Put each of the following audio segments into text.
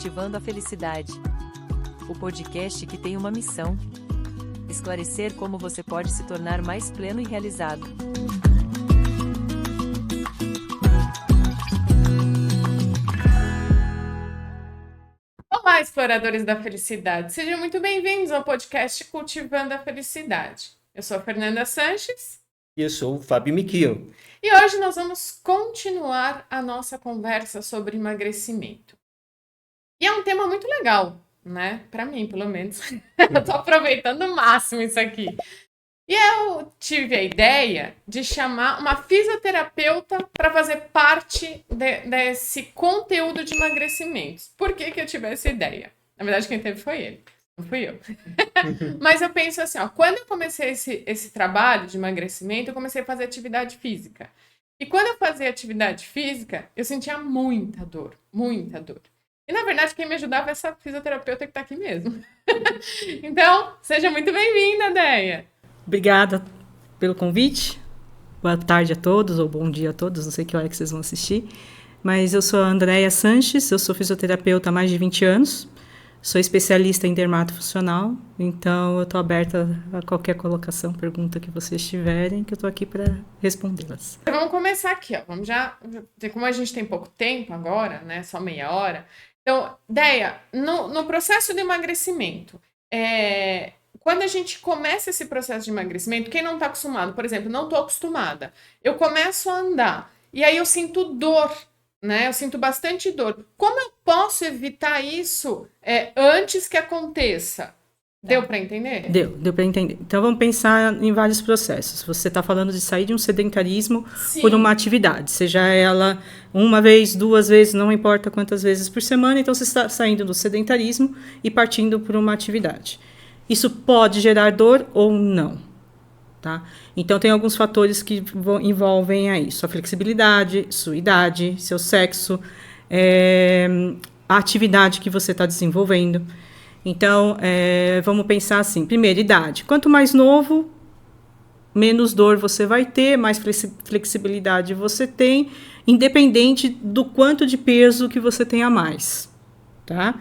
Cultivando a Felicidade. O podcast que tem uma missão: esclarecer como você pode se tornar mais pleno e realizado. Olá, exploradores da felicidade! Sejam muito bem-vindos ao podcast Cultivando a Felicidade. Eu sou a Fernanda Sanches. E eu sou o Fábio Miquio. E hoje nós vamos continuar a nossa conversa sobre emagrecimento. E é um tema muito legal, né? Para mim, pelo menos. Eu tô aproveitando o máximo isso aqui. E eu tive a ideia de chamar uma fisioterapeuta para fazer parte desse conteúdo de emagrecimento. Por que eu tive essa ideia? Na verdade, quem teve foi ele, não fui eu. Mas eu penso assim, ó, quando eu comecei esse trabalho de emagrecimento, eu comecei a fazer atividade física. E quando eu fazia atividade física, eu sentia muita dor, muita dor. E, na verdade, quem me ajudava é essa fisioterapeuta que está aqui mesmo. Então, seja muito bem-vinda, Deia. Obrigada pelo convite. Boa tarde a todos, ou bom dia a todos, não sei que hora que vocês vão assistir. Mas eu sou a Andréia Sanches, eu sou fisioterapeuta há mais de 20 anos. Sou especialista em dermatofuncional, então eu estou aberta a qualquer colocação, pergunta que vocês tiverem, que eu estou aqui para respondê-las. Vamos começar aqui, ó. Vamos já, como a gente tem pouco tempo agora, né? Só meia hora. Então, Deia, no processo de emagrecimento, quando a gente começa esse processo de emagrecimento, quem não está acostumado, por exemplo, não estou acostumada, eu começo a andar e aí eu sinto dor, né? Eu sinto bastante dor. Como eu posso evitar isso antes que aconteça? Deu para entender? Deu para entender. Então vamos pensar em vários processos. Você está falando de sair de um sedentarismo Sim. por uma atividade, seja ela uma vez, duas vezes, não importa quantas vezes por semana, então você está saindo do sedentarismo e partindo por uma atividade. Isso pode gerar dor ou não, tá? Então tem alguns fatores que envolvem aí sua flexibilidade, sua idade, seu sexo, a atividade que você está desenvolvendo. Então, vamos pensar assim, primeiro, idade. Quanto mais novo, menos dor você vai ter, mais flexibilidade você tem, independente do quanto de peso que você tenha mais, tá?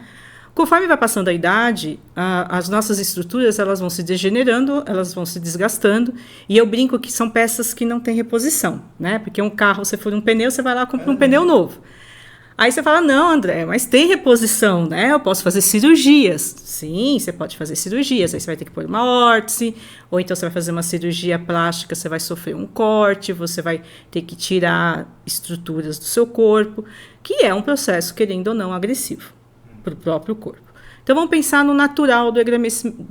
Conforme vai passando a idade, as nossas estruturas elas vão se degenerando, elas vão se desgastando, e eu brinco que são peças que não têm reposição, né? Porque um carro, você for um pneu, você vai lá e compra um pneu novo. Aí você fala, não, André, mas tem reposição, né? Eu posso fazer cirurgias. Sim, você pode fazer cirurgias. Aí você vai ter que pôr uma órtese, ou então você vai fazer uma cirurgia plástica, você vai sofrer um corte, você vai ter que tirar estruturas do seu corpo, que é um processo, querendo ou não, agressivo para o próprio corpo. Então, vamos pensar no natural do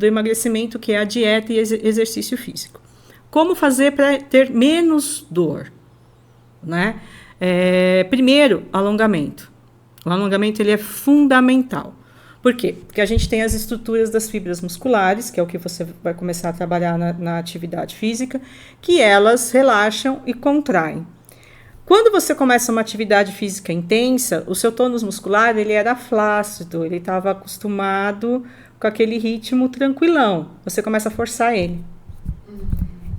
emagrecimento, que é a dieta e exercício físico. Como fazer para ter menos dor, né? Primeiro, alongamento. O alongamento ele é fundamental. Por quê? Porque a gente tem as estruturas das fibras musculares, que é o que você vai começar a trabalhar na atividade física, que elas relaxam e contraem. Quando você começa uma atividade física intensa, o seu tônus muscular ele era flácido, ele estava acostumado com aquele ritmo tranquilão. Você começa a forçar ele.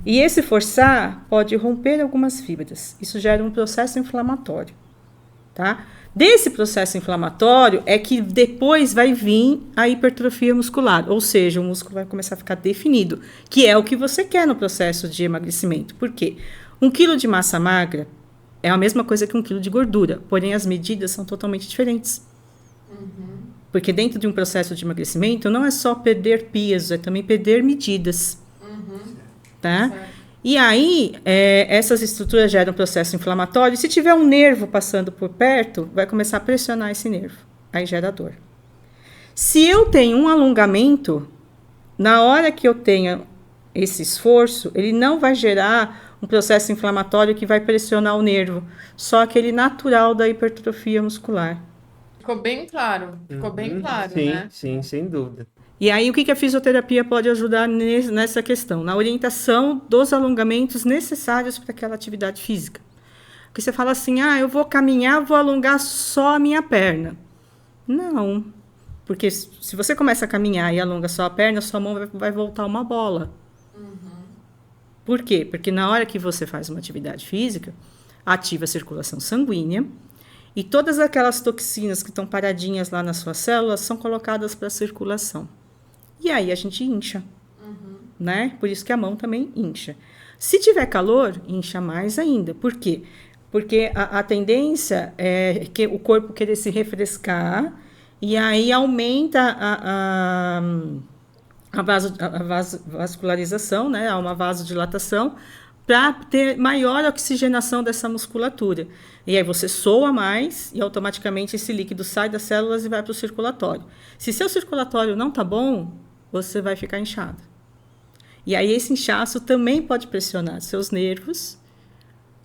E esse forçar pode romper algumas fibras. Isso gera um processo inflamatório, tá? Desse processo inflamatório é que depois vai vir a hipertrofia muscular, ou seja, o músculo vai começar a ficar definido, que é o que você quer no processo de emagrecimento. Por quê? 1 quilo de massa magra é a mesma coisa que 1 quilo de gordura, porém as medidas são totalmente diferentes. Porque dentro de um processo de emagrecimento não é só perder peso, é também perder medidas. Tá? E aí, essas estruturas geram um processo inflamatório. Se tiver um nervo passando por perto, vai começar a pressionar esse nervo. Aí gera dor. Se eu tenho um alongamento, na hora que eu tenho esse esforço, ele não vai gerar um processo inflamatório que vai pressionar o nervo, só aquele natural da hipertrofia muscular. Ficou bem claro, Sim, né? Sim, sem dúvida. E aí, o que a fisioterapia pode ajudar nessa questão? Na orientação dos alongamentos necessários para aquela atividade física. Porque você fala assim, eu vou caminhar, vou alongar só a minha perna. Não, porque se você começa a caminhar e alonga só a perna, sua mão vai voltar uma bola. Por quê? Porque na hora que você faz uma atividade física, ativa a circulação sanguínea, E todas aquelas toxinas que estão paradinhas lá nas suas células são colocadas para a circulação. E aí a gente incha, né? Por isso que a mão também incha. Se tiver calor, incha mais ainda. Por quê? Porque a tendência é que o corpo querer se refrescar e aí aumenta a vascularização, né? Há uma vasodilatação para ter maior oxigenação dessa musculatura. E aí você soa mais e automaticamente esse líquido sai das células e vai para o circulatório. Se seu circulatório não está bom, você vai ficar inchado. E aí esse inchaço também pode pressionar seus nervos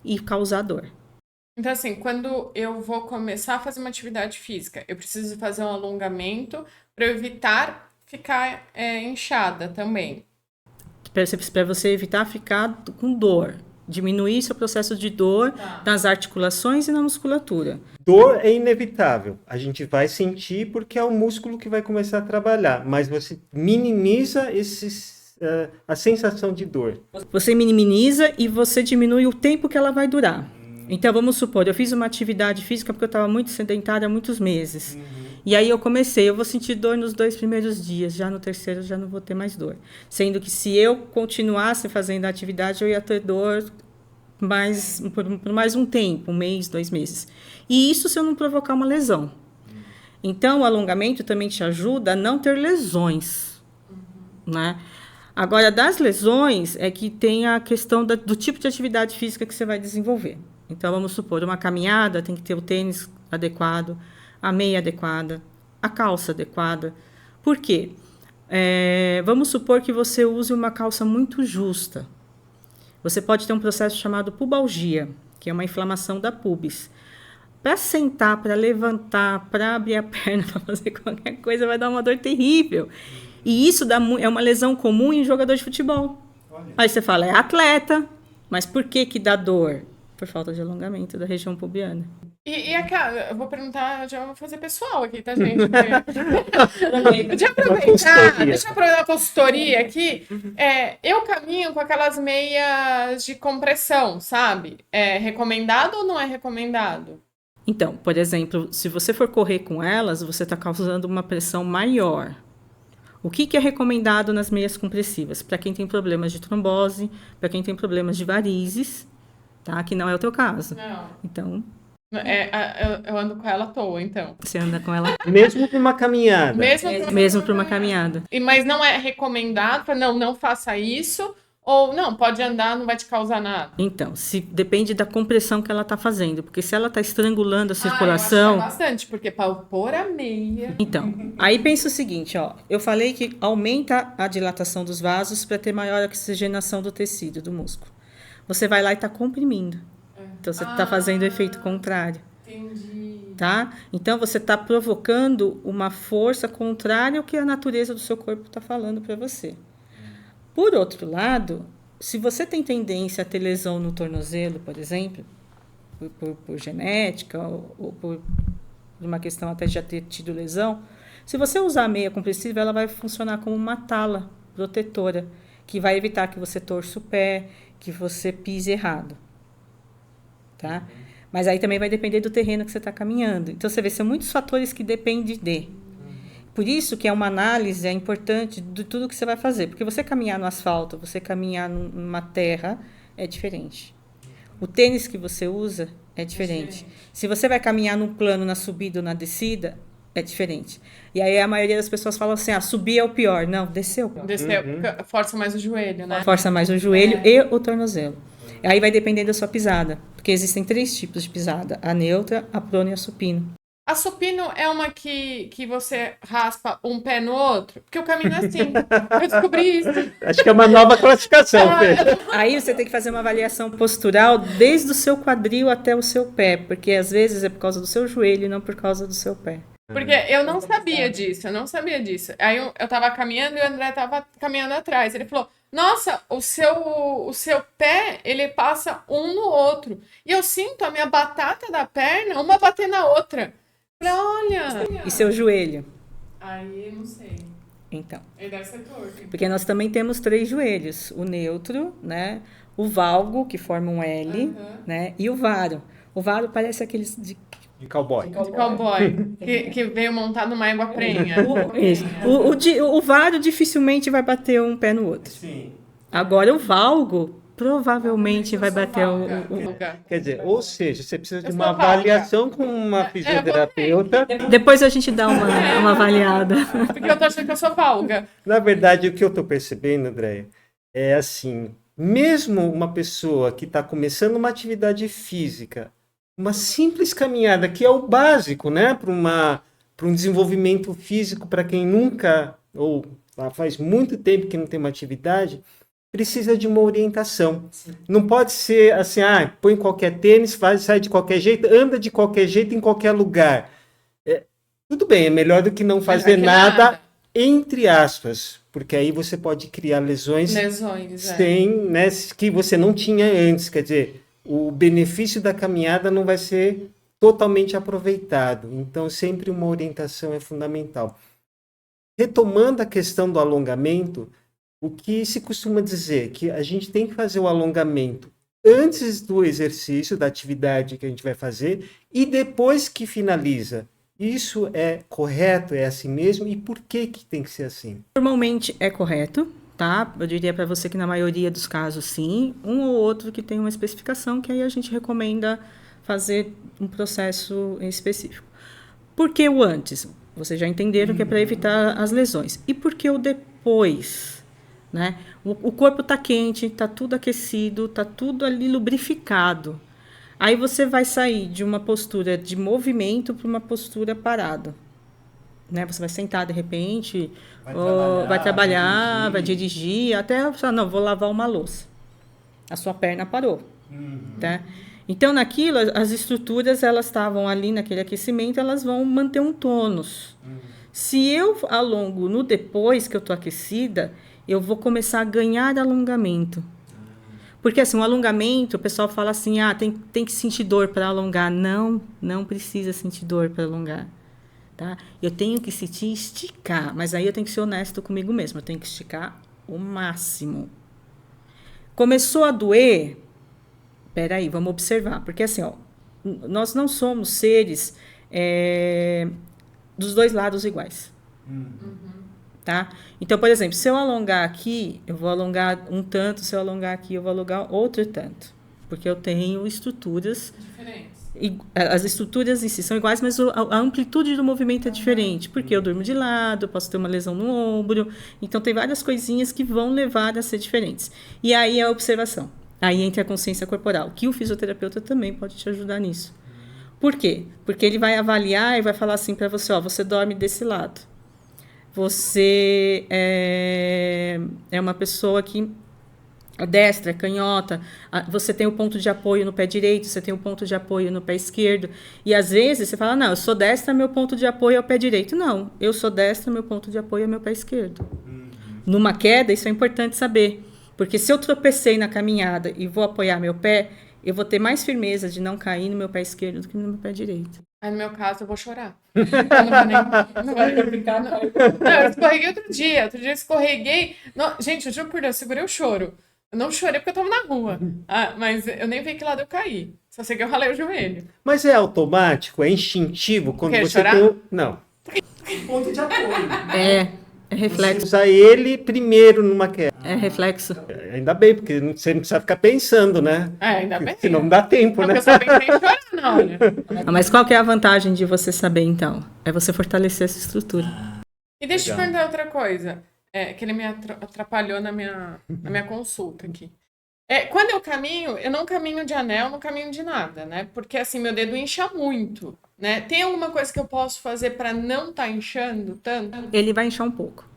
e causar dor. Então, assim, quando eu vou começar a fazer uma atividade física, eu preciso fazer um alongamento para evitar ficar inchada também. Para você evitar ficar com dor. Diminuir seu processo de dor nas articulações e na musculatura. Dor é inevitável. A gente vai sentir porque é o músculo que vai começar a trabalhar. Mas você minimiza a sensação de dor. Você minimiza e você diminui o tempo que ela vai durar. Então, vamos supor, eu fiz uma atividade física porque eu estava muito sedentária há muitos meses. E aí eu vou sentir dor nos 2 primeiros dias, já no terceiro já não vou ter mais dor. Sendo que se eu continuasse fazendo a atividade, eu ia ter dor por mais um tempo, 1 mês, 2 meses. E isso se eu não provocar uma lesão. Então, o alongamento também te ajuda a não ter lesões, né? Agora, das lesões é que tem a questão do tipo de atividade física que você vai desenvolver. Então, vamos supor, uma caminhada tem que ter o tênis adequado, a meia adequada, a calça adequada. Por quê? Vamos supor que você use uma calça muito justa. Você pode ter um processo chamado pubalgia, que é uma inflamação da pubis. Para sentar, para levantar, para abrir a perna, para fazer qualquer coisa, vai dar uma dor terrível. E isso é uma lesão comum em jogador de futebol. Olha. Aí você fala, é atleta, mas por que dá dor? Por falta de alongamento da região pubiana. E aquela, eu vou perguntar, já vou fazer pessoal aqui, tá, gente? Deixa eu aproveitar a consultoria aqui. Eu caminho com aquelas meias de compressão, sabe? É recomendado ou não é recomendado? Então, por exemplo, se você for correr com elas, você está causando uma pressão maior. O que é recomendado nas meias compressivas? Para quem tem problemas de trombose, para quem tem problemas de varizes, tá? Que não é o teu caso. Não. Então... eu ando com ela à toa, então. Você anda com ela... Mesmo para uma caminhada. Mesmo para uma caminhada. Mas não é recomendado para não faça isso... Ou não, pode andar, não vai te causar nada. Então, depende da compressão que ela está fazendo. Porque se ela está estrangulando a circulação... Eu acho que é bastante, porque para pôr a meia... Então, aí pensa o seguinte, ó. Eu falei que aumenta a dilatação dos vasos para ter maior oxigenação do tecido, do músculo. Você vai lá e está comprimindo. Então, você está fazendo o efeito contrário. Entendi. Tá? Então, você está provocando uma força contrária ao que a natureza do seu corpo está falando para você. Por outro lado, se você tem tendência a ter lesão no tornozelo, por exemplo, por genética ou por uma questão até de já ter tido lesão, se você usar a meia compressiva, ela vai funcionar como uma tala protetora, que vai evitar que você torça o pé, que você pise errado. Tá? Mas aí também vai depender do terreno que você está caminhando. Então, você vê, são muitos fatores que dependem de... Por isso que é uma análise importante de tudo que você vai fazer. Porque você caminhar no asfalto, você caminhar numa terra, é diferente. O tênis que você usa é diferente. Se você vai caminhar num plano, na subida ou na descida, é diferente. E aí a maioria das pessoas falam assim, subir é o pior. Não, descer é o pior. Descer, força mais o joelho, né? Força mais o joelho e o tornozelo. Aí vai depender da sua pisada. Porque existem 3 tipos de pisada. A neutra, a prona e a supino. A supino é uma que você raspa um pé no outro? Porque eu caminho assim. Eu descobri isso. Acho que é uma nova classificação, Fê. Aí você tem que fazer uma avaliação postural desde o seu quadril até o seu pé. Porque às vezes é por causa do seu joelho e não por causa do seu pé. Porque eu não sabia disso, Aí eu tava caminhando e o André tava caminhando atrás. Ele falou, nossa, o seu pé, ele passa um no outro. E eu sinto a minha batata da perna, uma bater na outra. Olha! E seu joelho? Aí, não sei. Então. Ele deve ser torto. Porque nós também temos 3 joelhos. O neutro, né? O valgo, que forma um L, né? E o varo. O varo parece aqueles de De cowboy. De cowboy, que veio montado numa égua prenha. Isso. O varo dificilmente vai bater um pé no outro. Sim. Agora, o valgo provavelmente vai bater Quer dizer, ou seja, você precisa de Eu uma sou valga. avaliação com uma fisioterapeuta. Depois a gente dá uma avaliada. Porque eu tô achando que eu sou valga. Na verdade, o que eu estou percebendo, Andréia, é assim, mesmo uma pessoa que está começando uma atividade física, uma simples caminhada, que é o básico, né, para um desenvolvimento físico, para quem nunca, ou faz muito tempo que não tem uma atividade, precisa de uma orientação. Não pode ser assim, põe qualquer tênis, sai de qualquer jeito, anda de qualquer jeito em qualquer lugar. Tudo bem, é melhor do que não fazer nada, entre aspas, porque aí você pode criar lesões sem, né, que você não tinha antes. Quer dizer, o benefício da caminhada não vai ser totalmente aproveitado. Então, sempre uma orientação é fundamental. Retomando a questão do alongamento, o que se costuma dizer que a gente tem que fazer o alongamento antes do exercício, da atividade que a gente vai fazer, e depois que finaliza. Isso é correto? É assim mesmo? E por que tem que ser assim? Normalmente é correto, tá? Eu diria para você que na maioria dos casos sim, um ou outro que tem uma especificação que aí a gente recomenda fazer um processo específico. Por que o antes? Vocês já entenderam que é para evitar as lesões. E por que o depois? Né? O corpo está quente, está tudo aquecido, está tudo ali lubrificado. Aí você vai sair de uma postura de movimento para uma postura parada. Né? Você vai sentar de repente, vai trabalhar, vai dirigir, até não, vou lavar uma louça. A sua perna parou. Tá? Então, naquilo, as estruturas, elas estavam ali naquele aquecimento, elas vão manter um tônus. Se eu alongo no depois que eu estou aquecida, eu vou começar a ganhar alongamento. Porque, assim, um alongamento, o pessoal fala assim, tem que sentir dor para alongar. Não precisa sentir dor para alongar. Tá? Eu tenho que sentir esticar, mas aí eu tenho que ser honesto comigo mesmo. Eu tenho que esticar o máximo. Começou a doer, peraí, vamos observar. Porque, assim, nós não somos seres dos dois lados iguais. Tá? Então, por exemplo, se eu alongar aqui, eu vou alongar um tanto, se eu alongar aqui, eu vou alongar outro tanto. Porque eu tenho estruturas diferentes. As estruturas em si são iguais, mas a amplitude do movimento é diferente. Porque eu durmo de lado, eu posso ter uma lesão no ombro. Então, tem várias coisinhas que vão levar a ser diferentes. E aí é a observação. Aí entra a consciência corporal, que o fisioterapeuta também pode te ajudar nisso. Por quê? Porque ele vai avaliar e vai falar assim para você, você dorme desse lado. Você é uma pessoa que é destra, é canhota, você tem o ponto de apoio no pé direito, você tem o ponto de apoio no pé esquerdo, e às vezes você fala, não, eu sou destra, meu ponto de apoio é o pé direito. Não, eu sou destra, meu ponto de apoio é meu pé esquerdo. Numa queda, isso é importante saber, porque se eu tropecei na caminhada e vou apoiar meu pé, eu vou ter mais firmeza de não cair no meu pé esquerdo do que no meu pé direito. Aí, no meu caso, eu vou chorar. Eu não vou brincar, não. Eu escorreguei outro dia eu escorreguei. Não, gente, eu juro por Deus, eu segurei o choro. Eu não chorei porque eu tava na rua. Mas eu nem vi que lado eu caí. Só sei que eu ralei o joelho. Mas é automático, é instintivo quando Quer você chorar? tem... Não. Ponto de apoio. É reflexo. Você usa ele primeiro numa queda. É reflexo. Ainda bem, porque você não precisa ficar pensando, né? Ainda bem. Senão não dá tempo, Não, né? eu só pensei em chorar, não, né? Mas qual que é a vantagem de você saber, então? É você fortalecer essa estrutura. E deixa eu te Legal. perguntar outra coisa. Que ele me atrapalhou na minha consulta aqui. Quando eu caminho, eu não caminho de anel, não caminho de nada, né? Porque assim, meu dedo incha muito, né? Tem alguma coisa que eu posso fazer para não estar inchando tanto? Ele vai inchar um pouco.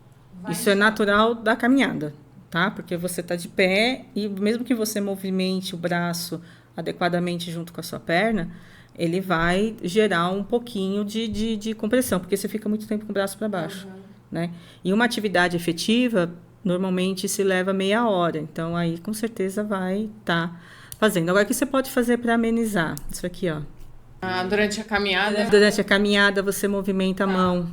Isso é natural da caminhada, tá? Porque você está de pé e mesmo que você movimente o braço adequadamente junto com a sua perna, ele vai gerar um pouquinho de compressão, porque você fica muito tempo com o braço para baixo, né? E uma atividade efetiva normalmente se leva meia hora, então aí com certeza vai estar fazendo. Agora, o que você pode fazer para amenizar? Isso aqui, ó. Durante a caminhada? Durante a caminhada você movimenta a mão,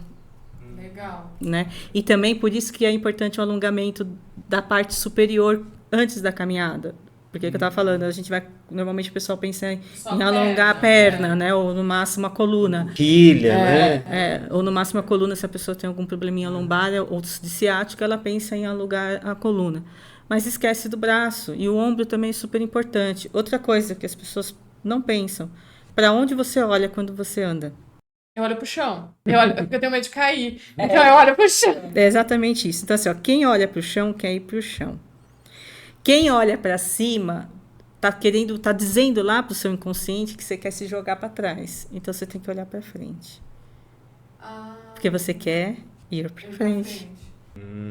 Legal. né? E também por isso que é importante o alongamento da parte superior antes da caminhada. Porque que eu tava falando, a gente vai, normalmente o pessoal pensa em Só alongar a perna, né? Ou no máximo a coluna. Pilha, né? Ou no máximo a coluna, se a pessoa tem algum probleminha lombar ou de ciática, ela pensa em alugar a coluna. Mas esquece do braço. E o ombro também é super importante. Outra coisa que as pessoas não pensam. Para onde você olha quando você anda? Eu olho pro chão. Porque eu tenho medo de cair. Então eu olho pro chão. É exatamente isso. Então, assim, ó, quem olha para o chão quer ir para o chão. Quem olha para cima tá dizendo lá para o seu inconsciente que você quer se jogar para trás. Então você tem que olhar para frente. Porque você quer ir para frente.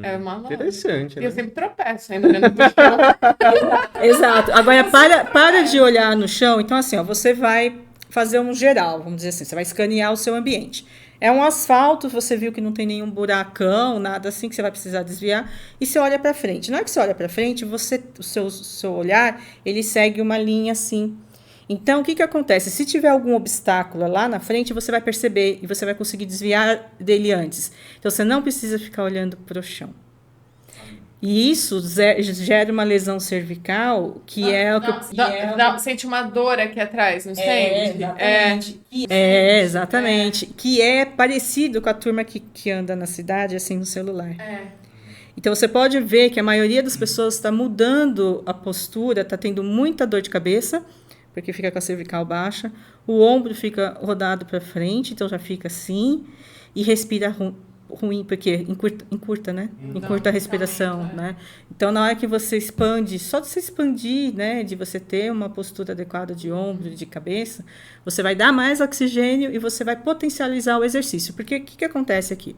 É uma lógica. Interessante, E né? eu sempre tropeço ainda olhando pro chão. Exato. Agora, para de olhar no chão. Então, assim, ó, você vai fazer um geral, vamos dizer assim, você vai escanear o seu ambiente. É um asfalto, você viu que não tem nenhum buracão, nada assim que você vai precisar desviar, e você olha para frente. Na hora que você olha para frente, o seu olhar, ele segue uma linha assim. Então, o que acontece? Se tiver algum obstáculo lá na frente, você vai perceber e você vai conseguir desviar dele antes. Então, você não precisa ficar olhando para o chão. E isso gera uma lesão cervical, que é o que... Sente uma dor aqui atrás, não sente? Exatamente. Que é parecido com a turma que anda na cidade, assim, no celular. Então, você pode ver que a maioria das pessoas está mudando a postura, está tendo muita dor de cabeça, porque fica com a cervical baixa, o ombro fica rodado para frente, então já fica assim, e respira ruim, porque encurta, né? Encurta a respiração, né? Então, na hora que você expande, só de você expandir, né? De você ter uma postura adequada de ombro e de cabeça, você vai dar mais oxigênio e você vai potencializar o exercício. Porque o que acontece aqui?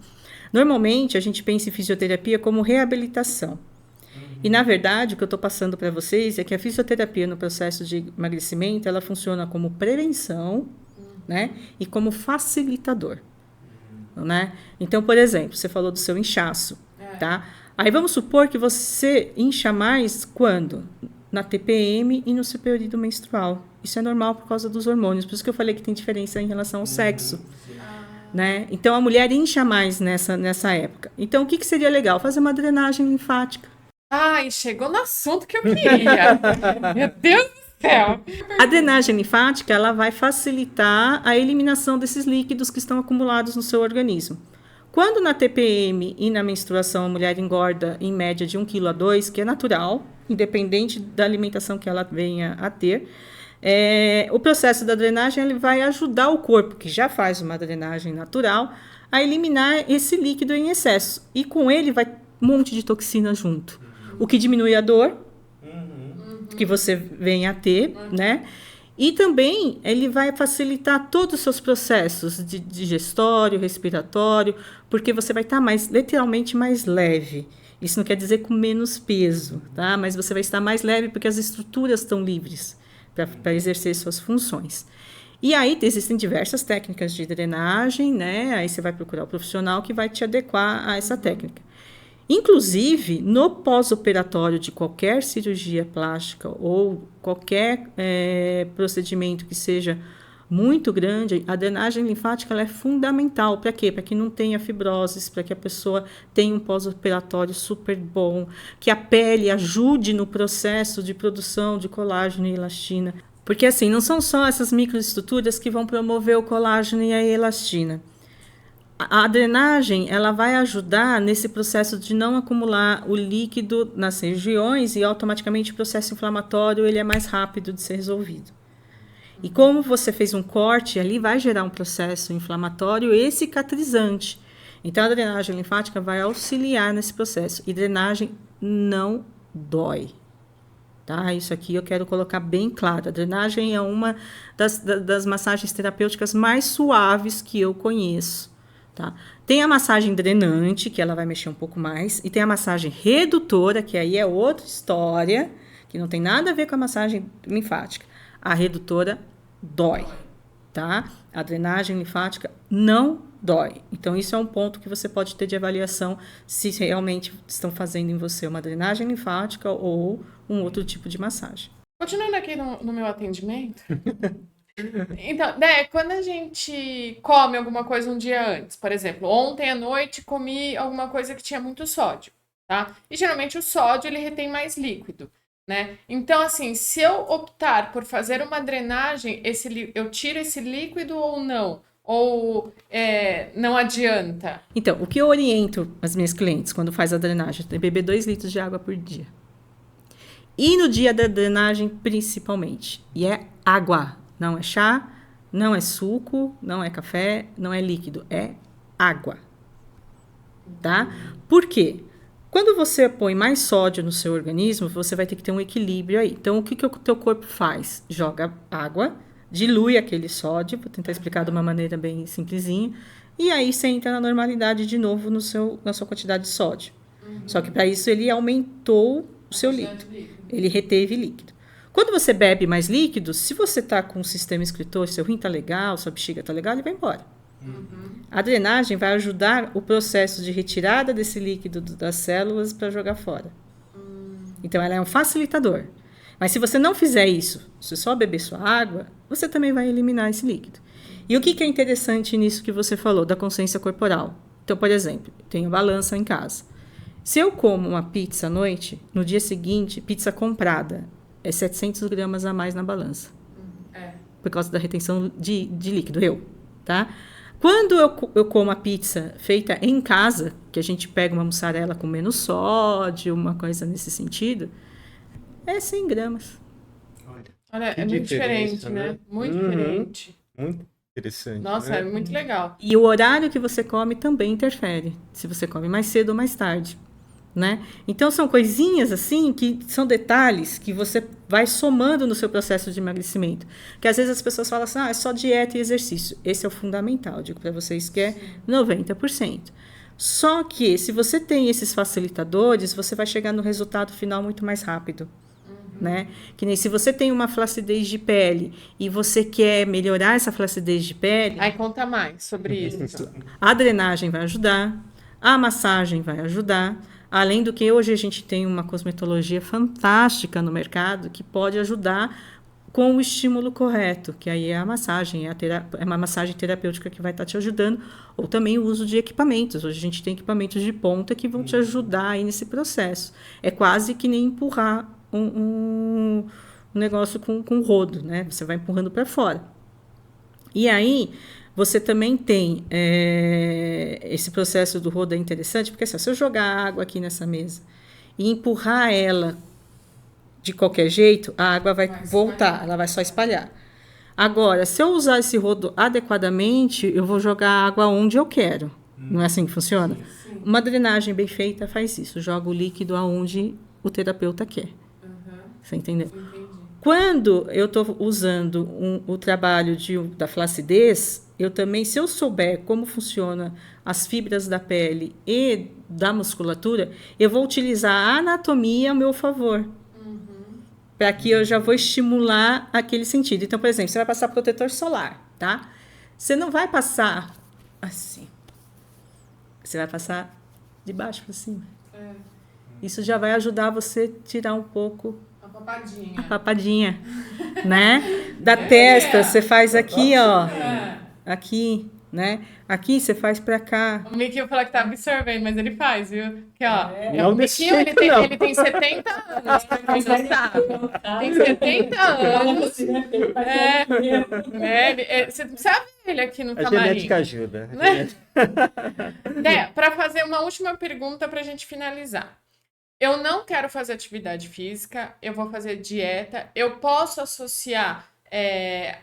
Normalmente, a gente pensa em fisioterapia como reabilitação. E, na verdade, o que eu estou passando para vocês é que a fisioterapia no processo de emagrecimento, ela funciona como prevenção, né? E como facilitador. Né? Então, por exemplo, você falou do seu inchaço, tá? Aí vamos supor que você incha mais quando? Na TPM e no seu período menstrual. Isso é normal por causa dos hormônios, por isso que eu falei que tem diferença em relação ao sexo. Né? Então, a mulher incha mais nessa época. Então, o que seria legal? Fazer uma drenagem linfática. Ai, chegou no assunto que eu queria. Meu Deus do céu. A drenagem linfática, ela vai facilitar a eliminação desses líquidos que estão acumulados no seu organismo. Quando na TPM e na menstruação a mulher engorda em média de 1 kg a 2 kg, que é natural, independente da alimentação que ela venha a ter, o processo da drenagem ele vai ajudar o corpo, que já faz uma drenagem natural, a eliminar esse líquido em excesso. E com ele vai um monte de toxina junto. O que diminui a dor que você venha a ter, né? E também ele vai facilitar todos os seus processos de digestório, respiratório, porque você vai estar literalmente mais leve. Isso não quer dizer com menos peso, tá? Mas você vai estar mais leve porque as estruturas estão livres para exercer suas funções. E aí existem diversas técnicas de drenagem, né? Aí você vai procurar o profissional que vai te adequar a essa técnica. Inclusive, no pós-operatório de qualquer cirurgia plástica ou qualquer procedimento que seja muito grande, a drenagem linfática ela é fundamental. Para quê? Para que não tenha fibroses, para que a pessoa tenha um pós-operatório super bom, que a pele ajude no processo de produção de colágeno e elastina. Porque, assim, não são só essas microestruturas que vão promover o colágeno e a elastina. A drenagem ela vai ajudar nesse processo de não acumular o líquido nas regiões e automaticamente o processo inflamatório ele é mais rápido de ser resolvido. E como você fez um corte, ali vai gerar um processo inflamatório e cicatrizante. Então, a drenagem linfática vai auxiliar nesse processo. E drenagem não dói. Tá? Isso aqui eu quero colocar bem claro. A drenagem é uma das massagens terapêuticas mais suaves que eu conheço. Tá? Tem a massagem drenante, que ela vai mexer um pouco mais, e tem a massagem redutora, que aí é outra história, que não tem nada a ver com a massagem linfática. A redutora dói, tá? A drenagem linfática não dói. Então, isso é um ponto que você pode ter de avaliação se realmente estão fazendo em você uma drenagem linfática ou um outro tipo de massagem. Continuando aqui no meu atendimento... Então, quando a gente come alguma coisa um dia antes, por exemplo, ontem à noite comi alguma coisa que tinha muito sódio, tá? E geralmente o sódio ele retém mais líquido. né? Então, assim, se eu optar por fazer uma drenagem, eu tiro esse líquido ou não? Ou não adianta? Então, o que eu oriento as minhas clientes quando faz a drenagem é beber 2 litros de água por dia. E no dia da drenagem, principalmente. E é água. Não é chá, não é suco, não é café, não é líquido. É água. Tá? Por quê? Quando você põe mais sódio no seu organismo, você vai ter que ter um equilíbrio aí. Então, o que o teu corpo faz? Joga água, dilui aquele sódio, vou tentar explicar de uma maneira bem simplesinha, e aí você entra na normalidade de novo na sua quantidade de sódio. Só que para isso ele aumentou o seu líquido. Ele reteve líquido. Quando você bebe mais líquido, se você está com o sistema excretor, seu rim está legal, sua bexiga está legal, ele vai embora. A drenagem vai ajudar o processo de retirada desse líquido das células para jogar fora. Então, ela é um facilitador. Mas se você não fizer isso, se só beber sua água, você também vai eliminar esse líquido. E o que é interessante nisso que você falou, da consciência corporal? Então, por exemplo, tenho balança em casa. Se eu como uma pizza à noite, no dia seguinte, pizza comprada, é 700 gramas a mais na balança. Por causa da retenção de líquido, tá? Quando eu como a pizza feita em casa, que a gente pega uma mussarela com menos sódio, uma coisa nesse sentido, é 100 gramas. Olha, é muito diferente, né? Muito diferente. Muito interessante. Nossa, né? é muito legal. E o horário que você come também interfere. Se você come mais cedo ou mais tarde. Né? Então, são coisinhas assim, que são detalhes que você vai somando no seu processo de emagrecimento. Que às vezes as pessoas falam assim, é só dieta e exercício. Esse é o fundamental, digo para vocês que é 90%. Só que, se você tem esses facilitadores, você vai chegar no resultado final muito mais rápido. Né? Que nem se você tem uma flacidez de pele e você quer melhorar essa flacidez de pele... Aí conta mais sobre isso. A drenagem vai ajudar, a massagem vai ajudar. Além do que hoje a gente tem uma cosmetologia fantástica no mercado que pode ajudar com o estímulo correto, que aí é a massagem, é uma massagem terapêutica que vai estar te ajudando, ou também o uso de equipamentos. Hoje a gente tem equipamentos de ponta que vão te ajudar aí nesse processo. É quase que nem empurrar um negócio com rodo, né? Você vai empurrando para fora. E aí... Você também tem esse processo do rodo é interessante, porque assim, se eu jogar água aqui nessa mesa e empurrar ela de qualquer jeito, a água vai voltar, ela vai só espalhar. Agora, se eu usar esse rodo adequadamente, eu vou jogar água onde eu quero. Não é assim que funciona? Sim. Uma drenagem bem feita faz isso, joga o líquido aonde o terapeuta quer. Você entendeu? Entendi. Quando eu estou usando o trabalho da flacidez, eu também, se eu souber como funciona as fibras da pele e da musculatura, eu vou utilizar a anatomia a meu favor. Para que eu já vou estimular aquele sentido. Então, por exemplo, você vai passar protetor solar, tá? Você não vai passar assim. Você vai passar de baixo para cima. Isso já vai ajudar você a tirar um pouco... A papadinha, né? Da testa, você faz aqui, ó. Aqui, né? Aqui você faz pra cá. O Miquinho falou que tá absorvendo, mas ele faz, viu? Aqui, ó. Não o Miquinho, ele tem 70 anos, pra quem não sabe. Tem 70 anos. Você sabe ele aqui no camarim. A genética ajuda. Para fazer uma última pergunta pra gente finalizar. Eu não quero fazer atividade física, eu vou fazer dieta. Eu posso associar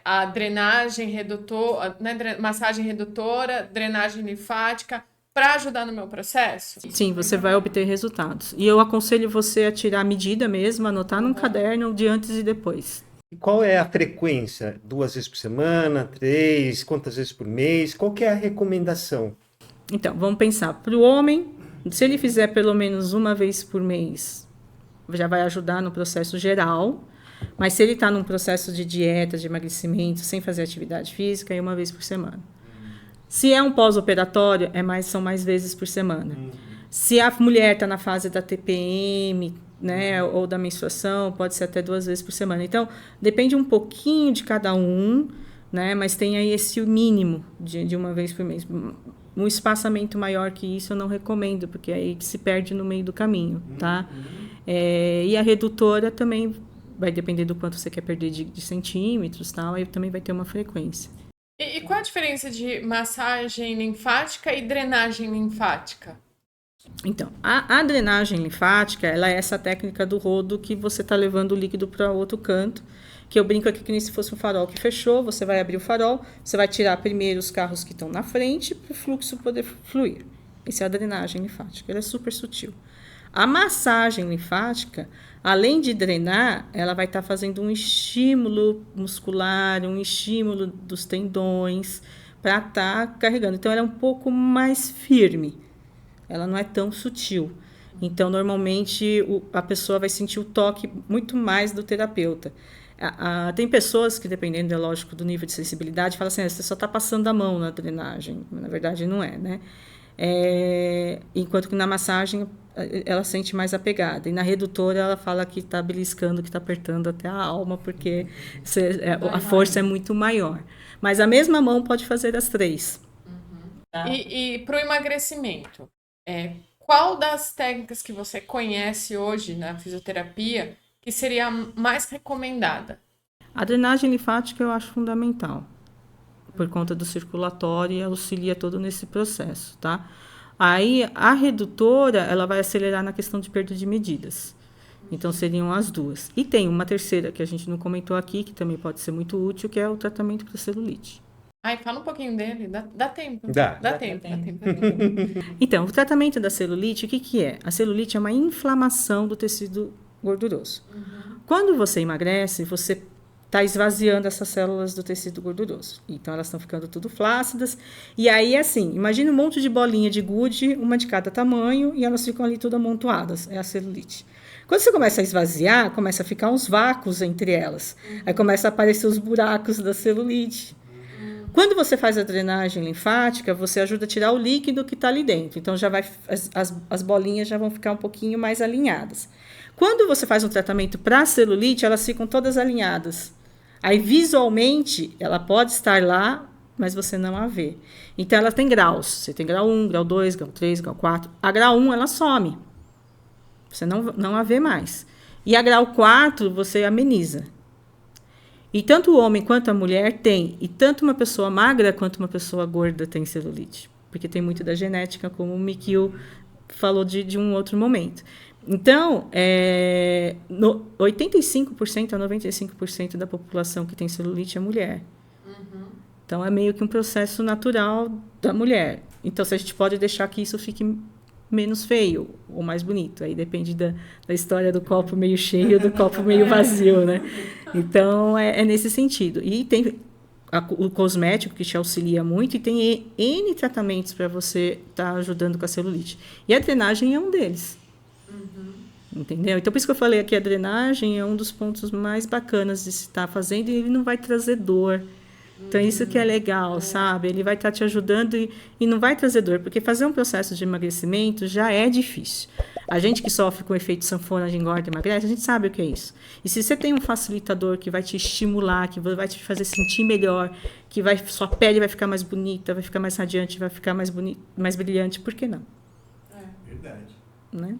a drenagem redutora, né, massagem redutora, drenagem linfática, para ajudar no meu processo? Sim, você vai obter resultados. E eu aconselho você a tirar a medida mesmo, anotar num caderno de antes e depois. E qual é a frequência? 2 vezes por semana? 3? Quantas vezes por mês? Qual que é a recomendação? Então, vamos pensar. Para o homem... Se ele fizer pelo menos 1 vez por mês, já vai ajudar no processo geral. Mas se ele está num processo de dieta, de emagrecimento, sem fazer atividade física, é 1 vez por semana. Se é um pós-operatório, são mais vezes por semana. Se a mulher está na fase da TPM, né, ou da menstruação, pode ser até 2 vezes por semana. Então, depende um pouquinho de cada um, né, mas tem aí esse mínimo de 1 vez por mês. Um espaçamento maior que isso eu não recomendo, porque aí se perde no meio do caminho, tá? E a redutora também vai depender do quanto você quer perder de centímetros, tal, aí também vai ter uma frequência. E qual a diferença de massagem linfática e drenagem linfática? Então, a drenagem linfática, ela é essa técnica do rodo que você está levando o líquido para outro canto, que eu brinco aqui que nem se fosse um farol que fechou, você vai abrir o farol, você vai tirar primeiro os carros que estão na frente para o fluxo poder fluir. Essa é a drenagem linfática, ela é super sutil. A massagem linfática, além de drenar, ela vai estar fazendo um estímulo muscular, um estímulo dos tendões para estar carregando. Então, ela é um pouco mais firme, ela não é tão sutil. Então, normalmente, a pessoa vai sentir o toque muito mais do terapeuta. Tem pessoas que, dependendo, lógico, do nível de sensibilidade, falam assim, você só está passando a mão na drenagem. Na verdade, não é, né? Enquanto que na massagem ela sente mais apegada. E na redutora ela fala que está beliscando, que está apertando até a alma, porque a força é muito maior. Mas a mesma mão pode fazer as três. Tá? E para o emagrecimento, qual das técnicas que você conhece hoje na fisioterapia que seria a mais recomendada? A drenagem linfática eu acho fundamental, por conta do circulatório e auxilia todo nesse processo, tá? Aí, a redutora, ela vai acelerar na questão de perda de medidas. Então, seriam as duas. E tem uma terceira, que a gente não comentou aqui, que também pode ser muito útil, que é o tratamento para celulite. Fala um pouquinho dele, dá tempo. Dá tempo. Então, o tratamento da celulite, o que é? A celulite é uma inflamação do tecido gorduroso. Quando você emagrece, você está esvaziando essas células do tecido gorduroso. Então, elas estão ficando tudo flácidas. E aí, assim, imagina um monte de bolinha de gude, uma de cada tamanho, e elas ficam ali tudo amontoadas. É a celulite. Quando você começa a esvaziar, começa a ficar uns vácuos entre elas. Aí começa a aparecer os buracos da celulite. Quando você faz a drenagem linfática, você ajuda a tirar o líquido que está ali dentro. Então, já vai, as bolinhas já vão ficar um pouquinho mais alinhadas. Quando você faz um tratamento para a celulite, elas ficam todas alinhadas. Aí, visualmente, ela pode estar lá, mas você não a vê. Então, ela tem graus. Você tem grau 1, grau 2, grau 3, grau 4. A grau 1, ela some. Você não a vê mais. E a grau 4, você ameniza. E tanto o homem quanto a mulher tem. E tanto uma pessoa magra quanto uma pessoa gorda tem celulite. Porque tem muito da genética, como o Mikio falou de um outro momento. Então, 85% a 95% da população que tem celulite é mulher. Então, é meio que um processo natural da mulher. Então, se a gente pode deixar que isso fique menos feio ou mais bonito. Aí depende da história do copo meio cheio do copo meio vazio, né? Então, é nesse sentido. E tem o cosmético que te auxilia muito e tem N tratamentos para você estar ajudando com a celulite. E a drenagem é um deles. Entendeu? Então, por isso que eu falei aqui, a drenagem é um dos pontos mais bacanas de se estar fazendo e ele não vai trazer dor. Então, isso que é legal, sabe? Ele vai estar te ajudando e não vai trazer dor, porque fazer um processo de emagrecimento já é difícil. A gente que sofre com o efeito sanfona de engorda e emagrece, a gente sabe o que é isso. E se você tem um facilitador que vai te estimular, que vai te fazer sentir melhor, sua pele vai ficar mais bonita, vai ficar mais radiante, vai ficar mais brilhante, por que não? Verdade. Né?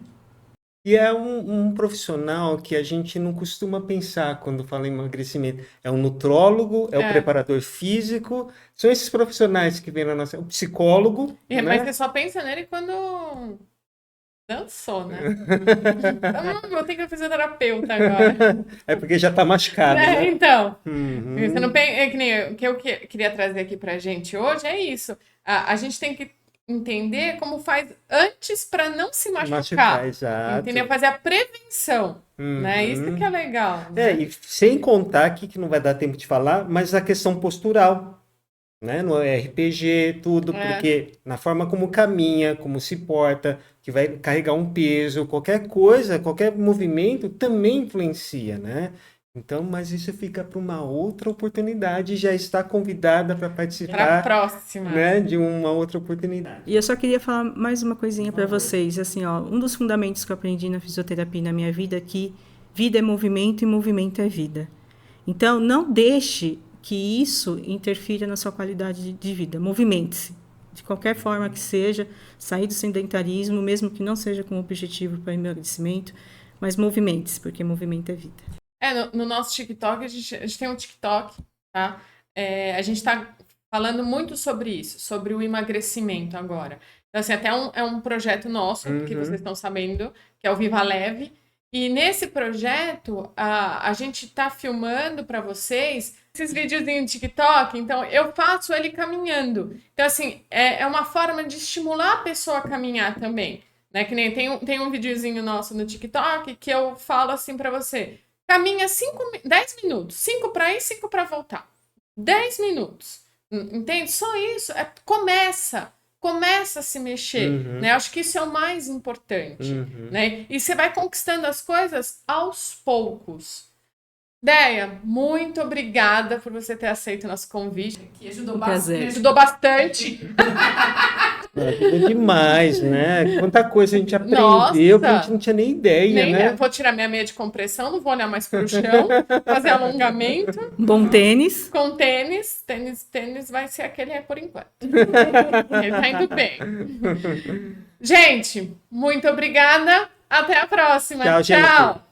E é um profissional que a gente não costuma pensar quando fala em emagrecimento. É um nutrólogo, é o preparador físico, são esses profissionais que vêm na nossa... O psicólogo, né? Mas você só pensa nele quando dançou, né? Vou ter que ir fisioterapeuta agora. É porque já está machucado, né? Então, você não o que eu queria trazer aqui pra gente hoje é isso. A gente tem que entender como faz antes para não se machucar. Exato. Entendeu? Fazer a prevenção. Né? Isso que é legal. Né? E sem contar aqui, que não vai dar tempo de falar, mas a questão postural, né? No RPG, tudo, porque na forma como caminha, como se porta, que vai carregar um peso, qualquer coisa, qualquer movimento também influencia, né? Então, mas isso fica para uma outra oportunidade, já está convidada para participar. Para a próxima. Né, de uma outra oportunidade. E eu só queria falar mais uma coisinha para vocês. Assim, ó, um dos fundamentos que eu aprendi na fisioterapia na minha vida é que vida é movimento e movimento é vida. Então, não deixe que isso interfira na sua qualidade de vida. Movimente-se. De qualquer forma que seja, sair do sedentarismo, mesmo que não seja com objetivo para emagrecimento, Mas movimente-se, porque movimento é vida. No nosso TikTok, a gente tem um TikTok, tá? A gente tá falando muito sobre isso, sobre o emagrecimento agora. Então, assim, até é um projeto nosso, que vocês estão sabendo, que é o Viva Leve. E nesse projeto, a gente tá filmando para vocês esses videozinhos de TikTok. Então, eu faço ele caminhando. Então, assim, é uma forma de estimular a pessoa a caminhar também. Né? Que nem tem um videozinho nosso no TikTok que eu falo assim para você. Caminha 10 minutos. 5 para ir, 5 para voltar. 10 minutos. Entende? Só isso. Começa a se mexer, né? Acho que isso é o mais importante, né? E você vai conquistando as coisas aos poucos. Deia, muito obrigada por você ter aceito o nosso convite. Que ajudou bastante. É demais, né? Quanta coisa a gente aprendeu Nossa, que a gente não tinha nem ideia, né? Vou tirar minha meia de compressão, não vou olhar mais para o chão, fazer alongamento. Bom tênis. Com tênis vai ser aquele por enquanto. Ele tá indo bem. Gente, muito obrigada. Até a próxima. Tchau, gente.